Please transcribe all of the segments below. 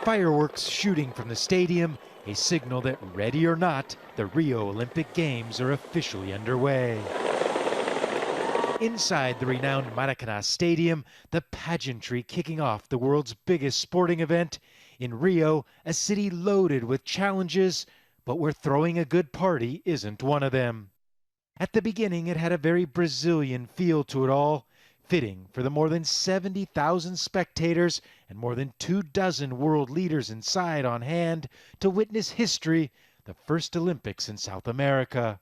Fireworks shooting from the stadium, a signal that, ready or not, the Rio Olympic Games are officially underway. Inside the renowned Maracanã Stadium, the pageantry kicking off the world's biggest sporting event. In Rio, a city loaded with challenges, but where throwing a good party isn't one of them. At the beginning, it had a very Brazilian feel to it all, fitting for the more than 70,000 spectators and more than 24 world leaders inside on hand to witness history, the first Olympics in South America.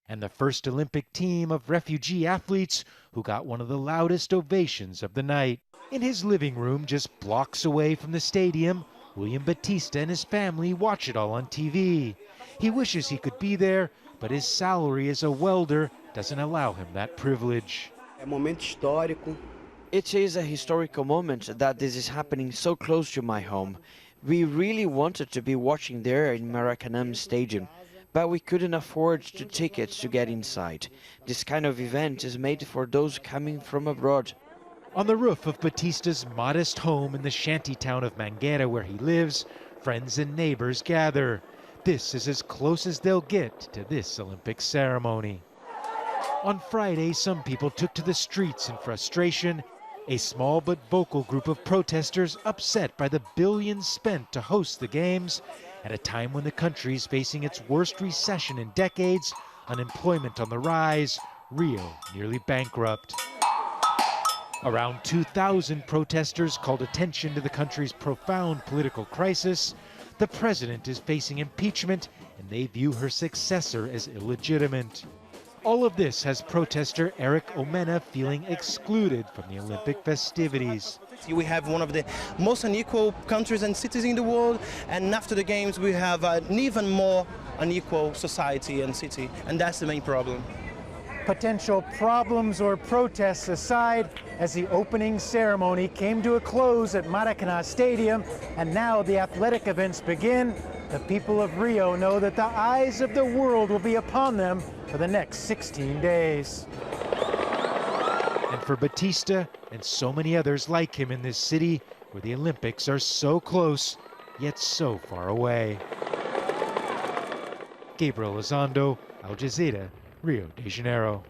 And the first Olympic team of refugee athletes who got one of the loudest ovations of the night. In his living room just blocks away from the stadium, William Batista and his family watch it all on TV. He wishes he could be there, but his salary as a welder doesn't allow him that privilege. It is a historical moment that this is happening so close to my home. We really wanted to be watching there in Maracanã Stadium, but we couldn't afford the tickets to get inside. This kind of event is made for those coming from abroad. On the roof of Batista's modest home in the shanty town of Mangueira where he lives, friends and neighbors gather. This is as close as they'll get to this Olympic ceremony. On Friday, some people took to the streets in frustration, a small but vocal group of protesters upset by the billions spent to host the Games at a time when the country's facing its worst recession in decades, unemployment on the rise, Rio nearly bankrupt. Around 2,000 protesters called attention to the country's profound political crisis. The president is facing impeachment, and they view her successor as illegitimate. All of this has protester Eric Omena feeling excluded from the Olympic festivities. We have one of the most unequal countries and cities in the world, and after the Games we have an even more unequal society and city, and that's the main problem. Potential problems or protests aside, as the opening ceremony came to a close at Maracanã Stadium, and now the athletic events begin, the people of Rio know that the eyes of the world will be upon them for the next 16 days. And for Batista and so many others like him in this city, where the Olympics are so close, yet so far away. Gabriel Elizondo, Al Jazeera, Rio de Janeiro.